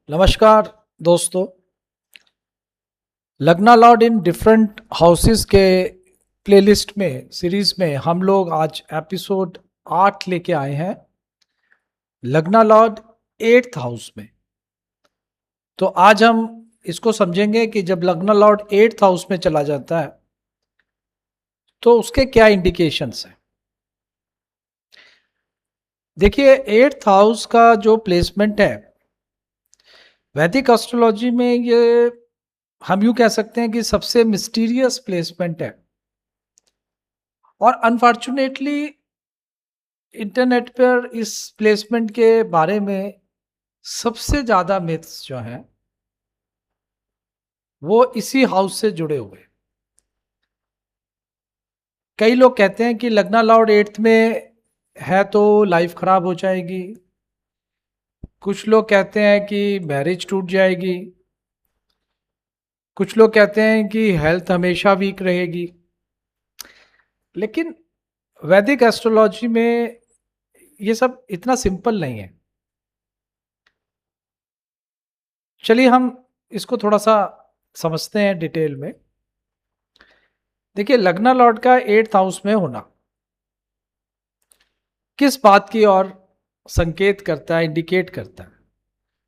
नमस्कार दोस्तों। लगना लॉर्ड इन डिफरेंट हाउसेस के प्लेलिस्ट में सीरीज में हम लोग आज एपिसोड 8 लेके आए हैं। लगना लॉर्ड 8th हाउस में। तो आज हम इसको समझेंगे कि जब लगना लॉर्ड 8th हाउस में चला जाता है तो उसके क्या इंडिकेशंस हैं। देखिए 8th हाउस का जो प्लेसमेंट है वैदिक एस्ट्रोलॉजी में ये हम यूं कह सकते हैं कि सबसे मिस्टीरियस प्लेसमेंट है। और अनफॉर्चुनेटली इंटरनेट पर इस प्लेसमेंट के बारे में सबसे ज्यादा मिथ्स जो हैं वो इसी हाउस से जुड़े हुए। कई लोग कहते हैं कि लगना लॉर्ड 8th में है तो लाइफ खराब हो जाएगी। कुछ लोग कहते हैं कि मैरिज टूट जाएगी। कुछ लोग कहते हैं कि हेल्थ हमेशा वीक रहेगी। लेकिन वैदिक एस्ट्रोलॉजी में ये सब इतना सिंपल नहीं है। चलिए हम इसको थोड़ा सा समझते हैं डिटेल में। देखिए लगना लॉर्ड का 8th हाउस में होना किस बात की ओर संकेत करता है, इंडिकेट करता है।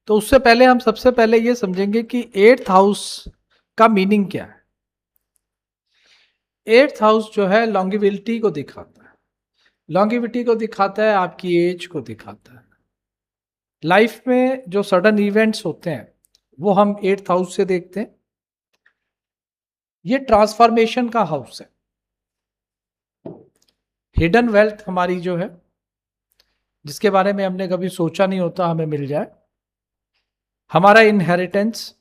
तो उससे पहले हम सबसे पहले ये समझेंगे कि 8th हाउस का मीनिंग क्या है। 8th हाउस जो है लॉन्गिविलिटी को दिखाता है। लॉन्गिविटी को दिखाता है, आपकी एज को दिखाता है। लाइफ में जो सडन इवेंट्स होते हैं वो हम 8th हाउस से देखते हैं। ये ट्रांसफॉर्मेशन का हाउस है। हिडन वेल्थ हमारी जो है, जिसके बारे में हमने कभी सोचा नहीं होता हमें मिल जाए, हमारा इनहेरिटेंस,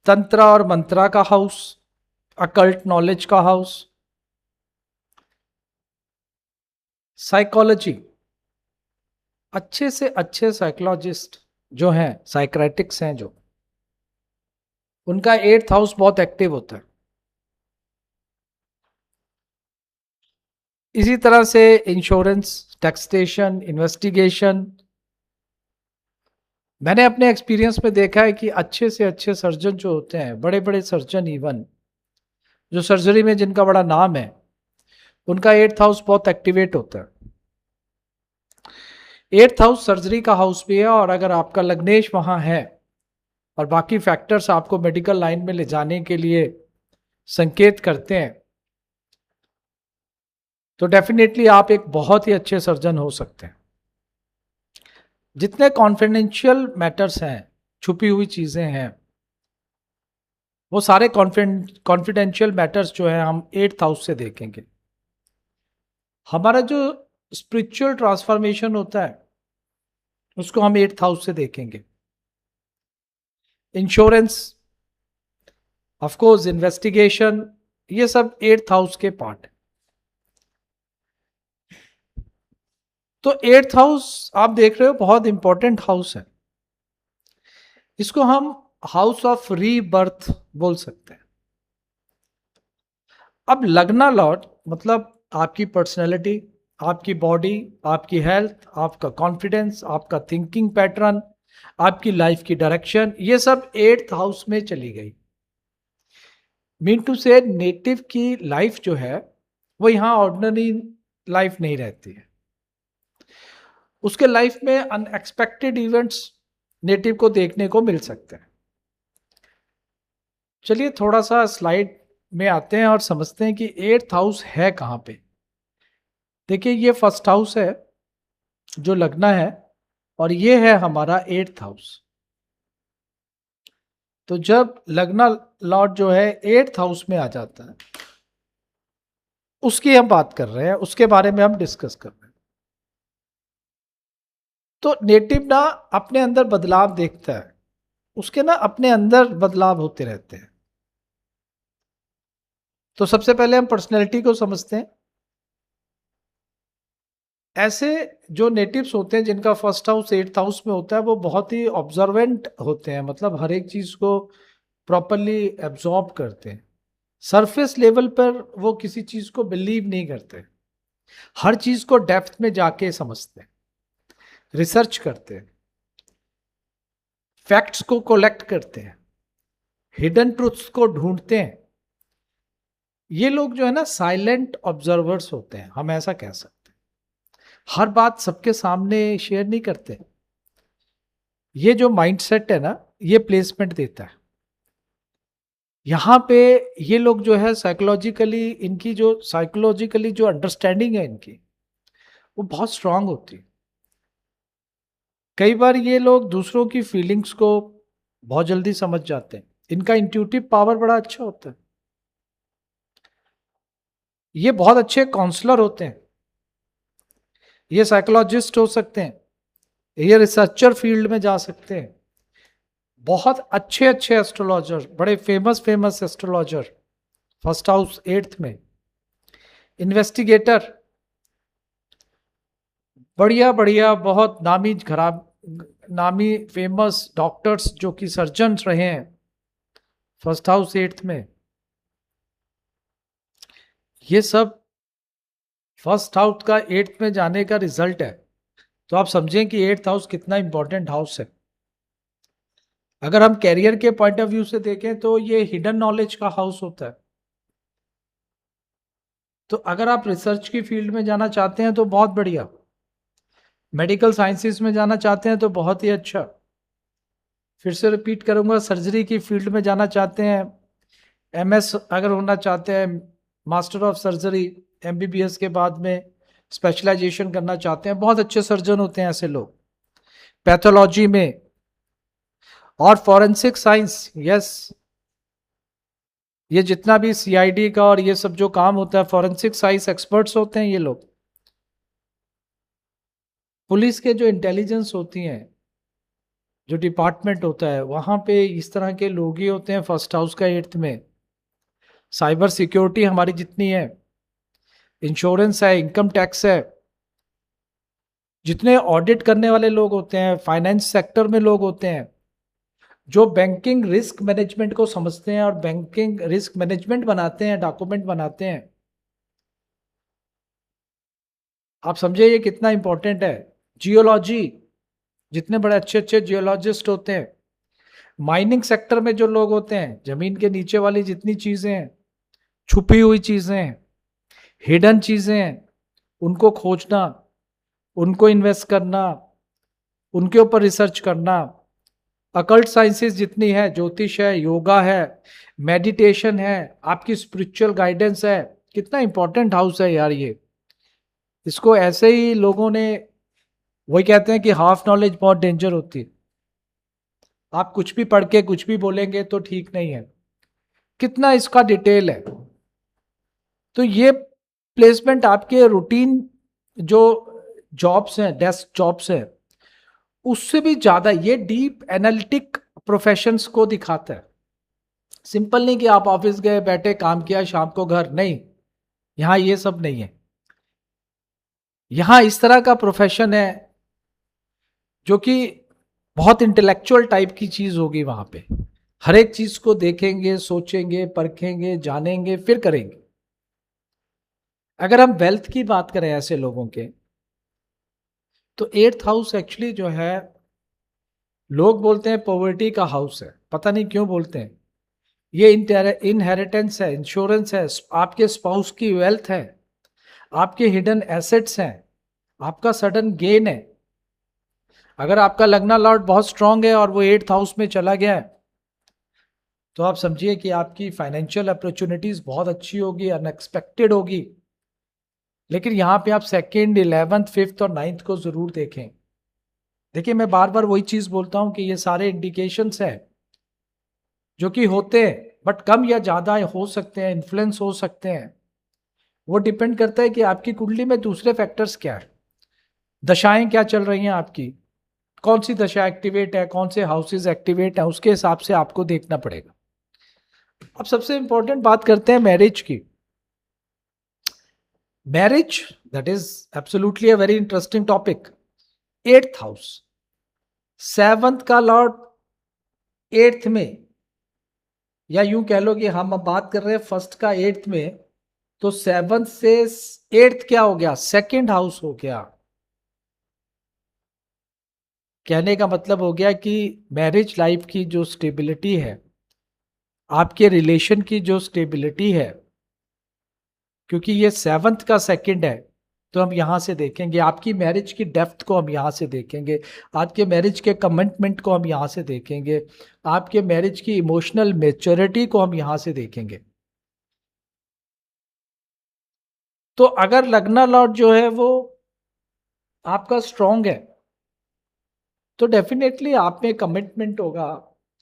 तंत्र और मंत्रा का हाउस, अकल्ट नॉलेज का हाउस, साइकोलॉजी, अच्छे से अच्छे साइकोलॉजिस्ट जो हैं, साइक्रेटिक्स हैं जो, उनका 8th हाउस बहुत एक्टिव होता है। इसी तरह से इंश्योरेंस, टैक्सेशन, इन्वेस्टिगेशन। मैंने अपने एक्सपीरियंस में देखा है कि अच्छे से अच्छे सर्जन जो होते हैं, बड़े बड़े सर्जन, इवन जो सर्जरी में जिनका बड़ा नाम है, उनका 8th हाउस बहुत एक्टिवेट होता है। 8th हाउस सर्जरी का हाउस भी है। और अगर आपका लग्नेश वहां है और बाकी फैक्टर्स आपको मेडिकल लाइन में ले जाने के लिए संकेत करते हैं तो डेफिनेटली आप एक बहुत ही अच्छे सर्जन हो सकते हैं। जितने कॉन्फिडेंशियल मैटर्स हैं, छुपी हुई चीजें हैं, वो सारे कॉन्फिडेंशियल मैटर्स जो है हम 8th हाउस से देखेंगे। हमारा जो स्पिरिचुअल ट्रांसफॉर्मेशन होता है उसको हम 8th हाउस से देखेंगे। इंश्योरेंस, ऑफ कोर्स, इन्वेस्टिगेशन, ये सब 8th हाउस के पार्ट है। तो 8th हाउस आप देख रहे हो बहुत इंपॉर्टेंट हाउस है। इसको हम हाउस ऑफ रीबर्थ बोल सकते हैं। अब लगना लॉर्ड मतलब आपकी पर्सनैलिटी, आपकी बॉडी, आपकी हेल्थ, आपका कॉन्फिडेंस, आपका थिंकिंग पैटर्न, आपकी लाइफ की डायरेक्शन, ये सब 8th हाउस में चली गई। मीन टू से नेटिव की लाइफ जो है वो यहां ऑर्डिनरी लाइफ नहीं रहती है। उसके लाइफ में अनएक्सपेक्टेड इवेंट्स नेटिव को देखने को मिल सकते हैं। चलिए थोड़ा सा स्लाइड में आते हैं और समझते हैं कि 8th हाउस है कहां पे। देखिए ये फर्स्ट हाउस है जो लगना है, और ये है हमारा 8th हाउस। तो जब लगना लॉर्ड जो है 8th हाउस में आ जाता है, उसकी हम बात कर रहे हैं, उसके बारे में हम डिस्कस कर रहे हैं। तो नेटिव ना अपने अंदर बदलाव देखता है, उसके ना अपने अंदर बदलाव होते रहते हैं। तो सबसे पहले हम पर्सनैलिटी को समझते हैं। ऐसे जो नेटिव्स होते हैं जिनका फर्स्ट हाउस 8th हाउस में होता है वो बहुत ही ऑब्जर्वेंट होते हैं, मतलब हर एक चीज को प्रॉपरली एब्जॉर्ब करते हैं। सरफेस लेवल पर वो किसी चीज को बिलीव नहीं करते, हर चीज को डेप्थ में जाके समझते हैं। रिसर्च करते हैं, फैक्ट्स को कलेक्ट करते हैं, हिडन ट्रूथ्स को ढूंढते हैं। ये लोग जो है ना साइलेंट ऑब्जर्वर्स होते हैं, हम ऐसा कह सकते हैं। हर बात सबके सामने शेयर नहीं करते। ये जो माइंडसेट है ना, ये प्लेसमेंट देता है। यहाँ पे ये लोग जो है साइकोलॉजिकली, इनकी जो साइकोलॉजिकली जो अंडरस्टैंडिंग है इनकी, वो बहुत स्ट्रांग होती है। कई बार ये लोग दूसरों की फीलिंग्स को बहुत जल्दी समझ जाते हैं। इनका इंट्यूटिव पावर बड़ा अच्छा होता है। ये बहुत अच्छे काउंसलर होते हैं, ये साइकोलॉजिस्ट हो सकते हैं, ये रिसर्चर फील्ड में जा सकते हैं। बहुत अच्छे अच्छे एस्ट्रोलॉजर, बड़े famous famous astrologer, first house eighth में, इन्वेस्टिगेटर, बढ़िया बढ़िया बहुत नामी खराब नामी फेमस डॉक्टर्स जो कि सर्जन रहे हैं फर्स्ट हाउस एट्थ में, ये सब फर्स्ट हाउस का एट्थ में जाने का रिजल्ट है। तो आप समझें कि एट्थ हाउस कितना इंपॉर्टेंट हाउस है। अगर हम कैरियर के पॉइंट ऑफ व्यू से देखें तो ये हिडन नॉलेज का हाउस होता है। तो अगर आप रिसर्च की फील्ड में जाना चाहते हैं तो बहुत बढ़िया, मेडिकल साइंसेस में जाना चाहते हैं तो बहुत ही अच्छा, फिर से रिपीट करूंगा, सर्जरी की फील्ड में जाना चाहते हैं, एमएस अगर होना चाहते हैं, मास्टर ऑफ सर्जरी, एमबीबीएस के बाद में स्पेशलाइजेशन करना चाहते हैं, बहुत अच्छे सर्जन होते हैं ऐसे लोग। पैथोलॉजी में और फॉरेंसिक साइंस, यस, ये जितना भी सीआईडी का और ये सब जो काम होता है, फॉरेंसिक साइंस एक्सपर्ट्स होते हैं ये लोग। पुलिस के जो इंटेलिजेंस होती हैं, जो डिपार्टमेंट होता है, वहां पे इस तरह के लोग ही होते हैं फर्स्ट हाउस का एट्थ में। साइबर सिक्योरिटी हमारी जितनी है, इंश्योरेंस है, इनकम टैक्स है, जितने ऑडिट करने वाले लोग होते हैं, फाइनेंस सेक्टर में लोग होते हैं, जो बैंकिंग रिस्क मैनेजमेंट को समझते हैं और बैंकिंग रिस्क मैनेजमेंट बनाते हैं, डॉक्यूमेंट बनाते हैं, आप समझे ये कितना इंपॉर्टेंट है। जियोलॉजी, जितने बड़े अच्छे अच्छे जियोलॉजिस्ट होते हैं, माइनिंग सेक्टर में जो लोग होते हैं, जमीन के नीचे वाली जितनी चीजें हैं, छुपी हुई चीजें हैं, हिडन चीजें हैं, उनको खोजना, उनको इन्वेस्ट करना, उनके ऊपर रिसर्च करना, अकल्ट साइंसेस जितनी है, ज्योतिष है, योगा है, मेडिटेशन है, आपकी स्पिरिचुअल गाइडेंस है, कितना इंपॉर्टेंट हाउस है यार ये। इसको ऐसे ही लोगों ने, वही कहते हैं कि हाफ नॉलेज बहुत डेंजर होती है। आप कुछ भी पढ़ के कुछ भी बोलेंगे तो ठीक नहीं है, कितना इसका डिटेल है। तो ये प्लेसमेंट आपके रूटीन जो जॉब्स हैं, डेस्क जॉब्स हैं, उससे भी ज्यादा ये डीप एनालिटिक प्रोफेशंस को दिखाता है। सिंपल नहीं कि आप ऑफिस गए, बैठे, काम किया, शाम को घर, नहीं, यहां ये सब नहीं है। यहां इस तरह का प्रोफेशन है जो कि बहुत इंटेलेक्चुअल टाइप की चीज होगी। वहां पे हर एक चीज को देखेंगे, सोचेंगे, परखेंगे, जानेंगे, फिर करेंगे। अगर हम वेल्थ की बात करें ऐसे लोगों के, तो एट्थ हाउस एक्चुअली जो है, लोग बोलते हैं पॉवर्टी का हाउस है, पता नहीं क्यों बोलते हैं। ये इनहेरिटेंस है, इंश्योरेंस है, आपके स्पाउस की वेल्थ है, आपके हिडन एसेट्स हैं, आपका सडन गेन है। अगर आपका लग्ना लॉर्ड बहुत स्ट्रांग है और वो एट्थ हाउस में चला गया है, तो आप समझिए कि आपकी फाइनेंशियल अपॉर्चुनिटीज बहुत अच्छी होगी, अनएक्सपेक्टेड होगी। लेकिन यहां पे आप सेकेंड, 11th, 5th और 9th को जरूर देखें। देखिए, मैं बार बार वही चीज बोलता हूं कि ये सारे इंडिकेशंस है जो कि होते हैं, बट कम या ज्यादा हो सकते हैं, इन्फ्लुएंस हो सकते हैं। वो डिपेंड करता है कि आपकी कुंडली में दूसरे फैक्टर्स क्या है, दशाएं क्या चल रही हैं आपकी, कौन सी दशा एक्टिवेट है, कौन से हाउसेज एक्टिवेट है, उसके हिसाब से आपको देखना पड़ेगा। अब सबसे इंपॉर्टेंट बात करते हैं मैरिज की। Marriage, that is absolutely a very interesting topic. Eighth house, seventh का लॉर्ड एट्थ में, या यूं कह लो कि हम अब बात कर रहे हैं फर्स्ट का एट्थ में, तो सेवंथ से एट्थ क्या हो गया, सेकेंड हाउस हो गया। कहने का मतलब हो गया कि मैरिज लाइफ की जो स्टेबिलिटी है, आपके रिलेशन की जो स्टेबिलिटी है, क्योंकि ये 7th का सेकंड है, तो हम यहां से देखेंगे आपकी मैरिज की डेप्थ को, हम यहां से देखेंगे आपके मैरिज के कमिटमेंट को, हम यहां से देखेंगे आपके मैरिज की इमोशनल मेच्योरिटी को, हम यहां से देखेंगे। तो अगर लग्ना लॉर्ड जो है वो आपका स्ट्रांग है, तो डेफिनेटली आप में कमिटमेंट होगा,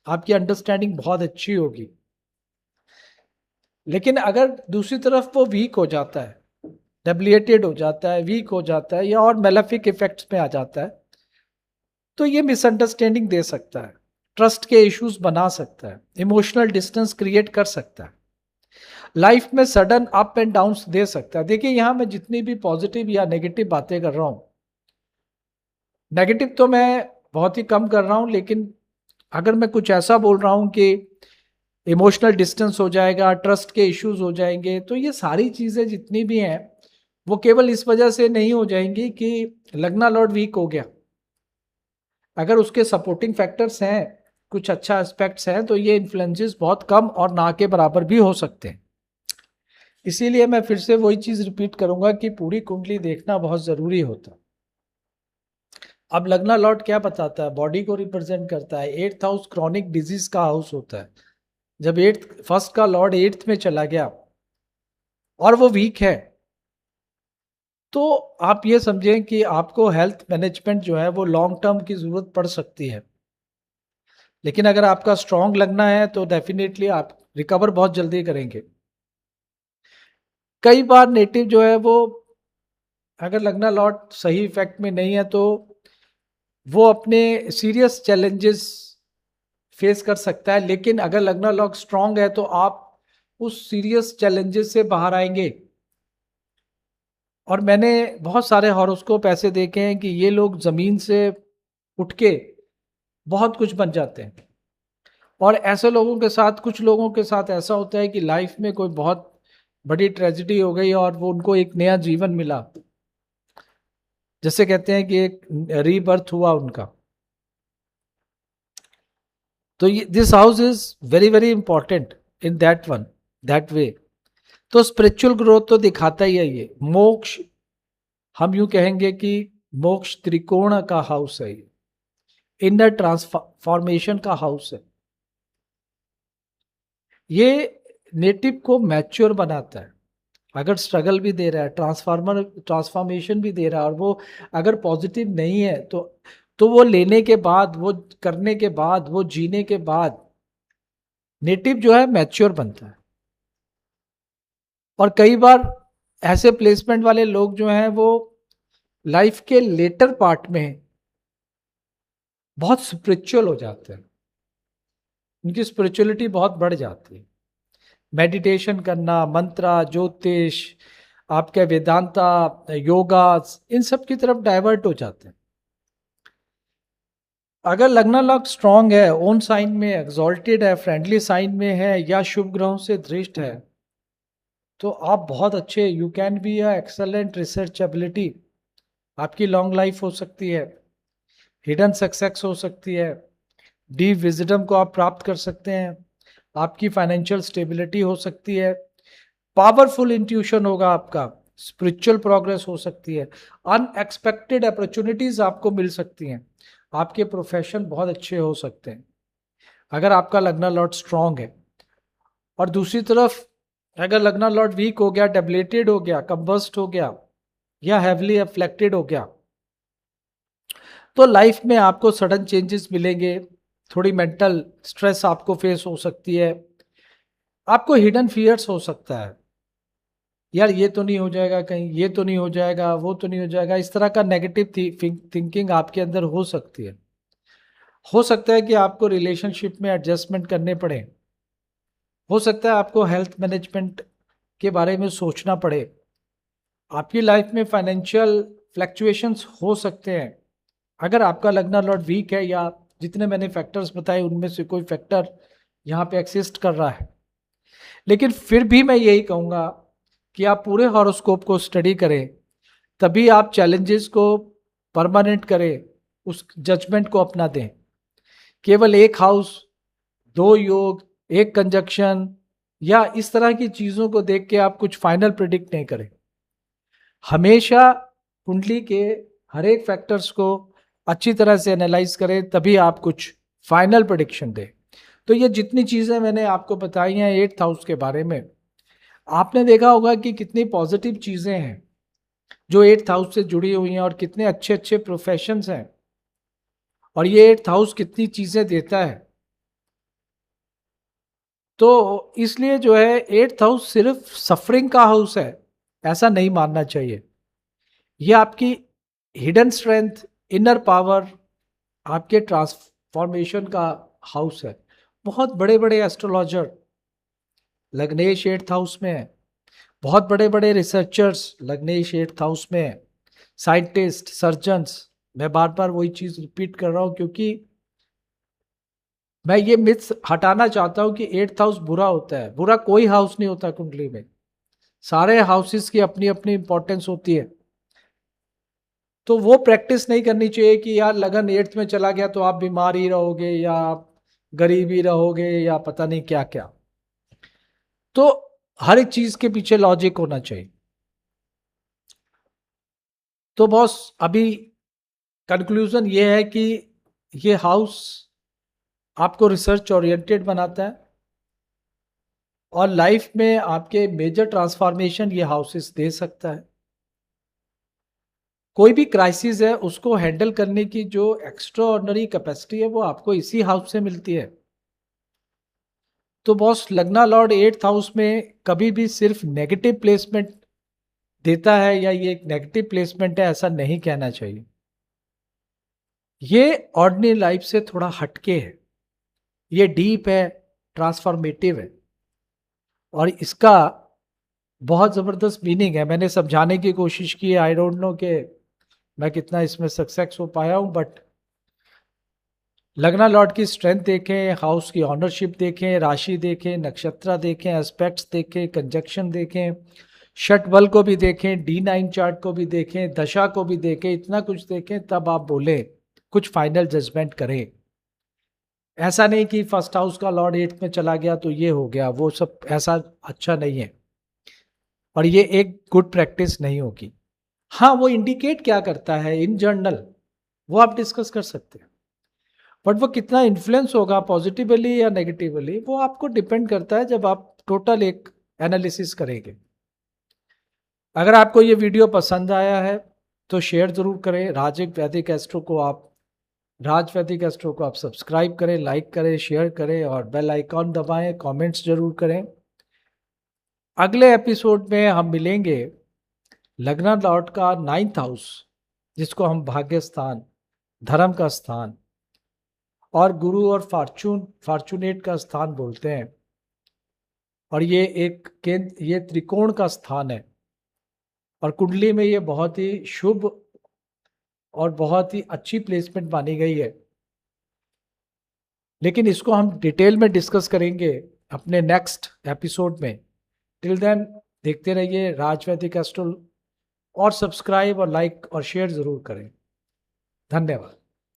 आपकी अंडरस्टैंडिंग बहुत अच्छी होगी। लेकिन अगर दूसरी तरफ वो वीक हो जाता है, डेबिलिटेड हो जाता है, वीक हो जाता है, या और मेलेफिक इफेक्ट्स में आ जाता है, तो ये मिसअंडरस्टैंडिंग दे सकता है, ट्रस्ट के इश्यूज बना सकता है, इमोशनल डिस्टेंस क्रिएट कर सकता है, लाइफ में सडन अप एंड डाउन दे सकता है। देखिए यहां मैं जितनी भी पॉजिटिव या नेगेटिव बातें कर रहा हूं, नेगेटिव तो मैं बहुत ही कम कर रहा हूं, लेकिन अगर मैं कुछ ऐसा बोल रहा हूं कि इमोशनल डिस्टेंस हो जाएगा, ट्रस्ट के इश्यूज हो जाएंगे, तो ये सारी चीजें जितनी भी हैं वो केवल इस वजह से नहीं हो जाएंगी कि लग्ना लॉर्ड वीक हो गया। अगर उसके सपोर्टिंग फैक्टर्स हैं, कुछ अच्छा एस्पेक्ट्स हैं, तो ये इन्फ्लुएंसेस बहुत कम और ना के बराबर भी हो सकते हैं। इसीलिए मैं फिर से वही चीज रिपीट करूंगा कि पूरी कुंडली देखना बहुत जरूरी होता है। अब लग्ना लॉर्ड क्या बताता है? बॉडी को रिप्रेजेंट करता है। 8th हाउस क्रॉनिक डिजीज का हाउस होता है। जब 8th फर्स्ट का लॉर्ड 8th में चला गया और वो वीक है, तो आप ये समझें कि आपको हेल्थ मैनेजमेंट जो है वो लॉन्ग टर्म की जरूरत पड़ सकती है। लेकिन अगर आपका स्ट्रांग लगना है तो डेफिनेटली आप रिकवर बहुत जल्दी करेंगे। कई बार नेटिव जो है वो, अगर लगना लॉट सही इफेक्ट में नहीं है, तो वो अपने सीरियस चैलेंजेस फेस कर सकता है। लेकिन अगर लगना लॉक स्ट्रांग है तो आप उस सीरियस चैलेंजेस से बाहर आएंगे। और मैंने बहुत सारे हॉरोस्कोप ऐसे देखे हैं कि ये लोग जमीन से उठ के बहुत कुछ बन जाते हैं। और ऐसे लोगों के साथ, कुछ लोगों के साथ ऐसा होता है कि लाइफ में कोई बहुत बड़ी ट्रेजिडी हो गई और वो उनको एक नया जीवन मिला, जैसे कहते हैं कि एक रीबर्थ हुआ उनका। तो this house is very very important in that one, that way. तो स्पिरिचुअल ग्रोथ तो दिखाता ही है ये। मोक्ष, हम यूं कहेंगे कि मोक्ष त्रिकोण का हाउस है ये, इनर ट्रांसफॉर्मेशन का हाउस है ये। नेटिव को मैच्योर बनाता है। अगर स्ट्रगल भी दे रहा है, ट्रांसफॉर्मेशन भी दे रहा है, और वो अगर पॉजिटिव नहीं है, तो वो लेने के बाद, वो करने के बाद, वो जीने के बाद नेटिव जो है मैच्योर बनता है। और कई बार ऐसे प्लेसमेंट वाले लोग जो हैं वो लाइफ के लेटर पार्ट में बहुत स्पिरिचुअल हो जाते हैं, उनकी स्पिरिचुअलिटी बहुत बढ़ जाती है। मेडिटेशन करना, मंत्रा, ज्योतिष, आपके वेदांता, योगा, इन सब की तरफ डाइवर्ट हो जाते हैं। अगर लग्न लॉक स्ट्रांग है, ओन साइन में एक्सॉल्टेड है, फ्रेंडली साइन में है, या शुभ ग्रहों से दृष्ट है, तो आप बहुत अच्छे, you can be a excellent researchability. आपकी लॉन्ग लाइफ हो सकती है, हिडन सक्सेस हो सकती है, डीप विजडम को आप प्राप्त कर सकते हैं, आपकी फाइनेंशियल स्टेबिलिटी हो सकती है, पावरफुल इंट्यूशन होगा आपका, स्पिरिचुअल प्रोग्रेस हो सकती है, अनएक्सपेक्टेड अपॉर्चुनिटीज आपको मिल सकती हैं, आपके प्रोफेशन बहुत अच्छे हो सकते हैं अगर आपका लग्ना लॉर्ड स्ट्रांग है। और दूसरी तरफ अगर लग्ना लॉर्ड वीक हो गया, डेबिलिटेड हो गया, कंबस्ट हो गया, या हैवली अफ्लेक्टेड हो गया, तो लाइफ में आपको सडन चेंजेस मिलेंगे, थोड़ी मेंटल स्ट्रेस आपको फेस हो सकती है, आपको हिडन फियर्स हो सकता है, यार ये तो नहीं हो जाएगा, कहीं ये तो नहीं हो जाएगा, वो तो नहीं हो जाएगा, इस तरह का नेगेटिव थिंकिंग आपके अंदर हो सकती है। हो सकता है कि आपको रिलेशनशिप में एडजस्टमेंट करने पड़े, हो सकता है आपको हेल्थ मैनेजमेंट के बारे में सोचना पड़े, आपकी लाइफ में फाइनेंशियल फ्लैक्चुएशंस हो सकते हैं अगर आपका लग्ना लॉर्ड वीक है, या जितने मैंने फैक्टर्स बताए उनमें से कोई फैक्टर यहाँ पे एक्सिस्ट कर रहा है। लेकिन फिर भी मैं यही कहूँगा कि आप पूरे हॉरोस्कोप को स्टडी करें, तभी आप चैलेंजेस को परमानेंट करें, उस जजमेंट को अपना दें। केवल एक हाउस, दो योग, एक कंजक्शन या इस तरह की चीजों को देख के आप कुछ फाइनल प्रिडिक्ट नहीं करें। हमेशा कुंडली के हर एक फैक्टर्स को अच्छी तरह से एनालाइज करें, तभी आप कुछ फाइनल प्रिडिक्शन दें। तो ये जितनी चीजें मैंने आपको बताई हैं 8th हाउस के बारे में, आपने देखा होगा कि कितनी पॉजिटिव चीजें हैं जो 8th हाउस से जुड़ी हुई हैं और कितने अच्छे अच्छे प्रोफेशंस हैं, और ये 8th हाउस कितनी चीजें देता है। तो इसलिए जो है 8th हाउस सिर्फ सफरिंग का हाउस है ऐसा नहीं मानना चाहिए। ये आपकी हिडन स्ट्रेंथ, इनर पावर, आपके ट्रांसफॉर्मेशन का हाउस है। बहुत बड़े बड़े एस्ट्रोलॉजर लग्नेश 8th हाउस में है, बहुत बड़े बड़े रिसर्चर्स लग्नेश 8th हाउस में है, साइंटिस्ट, सर्जन्स। मैं बार बार वही चीज रिपीट कर रहा हूं क्योंकि मैं ये मिथ्स हटाना चाहता हूं कि 8th हाउस बुरा होता है। बुरा कोई हाउस नहीं होता कुंडली में, सारे हाउसेस की अपनी अपनी इंपॉर्टेंस होती है। तो वो प्रैक्टिस नहीं करनी चाहिए कि यार लगन 8th में चला गया तो आप बीमार ही रहोगे या आप गरीब ही रहोगे या पता नहीं क्या क्या। तो हर एक चीज के पीछे लॉजिक होना चाहिए। तो बॉस अभी कंक्लूजन ये है कि ये हाउस आपको रिसर्च ओरिएंटेड बनाता है और लाइफ में आपके मेजर ट्रांसफॉर्मेशन ये हाउसेस दे सकता है। कोई भी क्राइसिस है उसको हैंडल करने की जो एक्स्ट्रा ऑर्डिनरी कैपेसिटी है वो आपको इसी हाउस से मिलती है। तो बॉस लगना लॉर्ड 8th हाउस में कभी भी सिर्फ नेगेटिव प्लेसमेंट देता है या ये एक नेगेटिव प्लेसमेंट है ऐसा नहीं कहना चाहिए। ये ऑर्डिनरी लाइफ से थोड़ा हटके है, ये डीप है, ट्रांसफॉर्मेटिव है और इसका बहुत जबरदस्त मीनिंग है। मैंने समझाने की कोशिश की है, आई डोंट नो कि मैं कितना इसमें सक्सेस हो पाया हूं, बट लगना लॉर्ड की स्ट्रेंथ देखें, हाउस की ऑनरशिप देखें, राशि देखें, नक्षत्र देखें, एस्पेक्ट्स देखें, कंजक्शन देखें, शट बल को भी देखें, D9 चार्ट को भी देखें, दशा को भी देखें, इतना कुछ देखें तब आप बोले कुछ फाइनल जजमेंट करें। ऐसा नहीं कि फर्स्ट हाउस का लॉर्ड 8th में चला गया तो ये हो गया, वो सब ऐसा अच्छा नहीं है और ये एक गुड प्रैक्टिस नहीं होगी। हाँ, वो इंडिकेट क्या करता है इन जनरल वो आप डिस्कस कर सकते हैं, बट वो कितना इन्फ्लुएंस होगा पॉजिटिवली या नेगेटिवली वो आपको डिपेंड करता है जब आप टोटल एक एनालिसिस करेंगे। अगर आपको ये वीडियो पसंद आया है तो शेयर जरूर करें। राज वैदिक एस्ट्रो को आप सब्सक्राइब करें, लाइक करें, शेयर करें और बेल आइकॉन दबाएं, कमेंट्स जरूर करें। अगले एपिसोड में हम मिलेंगे लगना लॉर्ड का 9th हाउस, जिसको हम भाग्य स्थान, धर्म का स्थान और गुरु और फॉर्चूनेट का स्थान बोलते हैं। और ये एक केंद्र, ये त्रिकोण का स्थान है और कुंडली में ये बहुत ही शुभ और बहुत ही अच्छी प्लेसमेंट मानी गई है। लेकिन इसको हम डिटेल में डिस्कस करेंगे अपने नेक्स्ट एपिसोड में। टिल देन देखते रहिए राजवैदिक एस्ट्रो और सब्सक्राइब और लाइक और शेयर जरूर करें। धन्यवाद।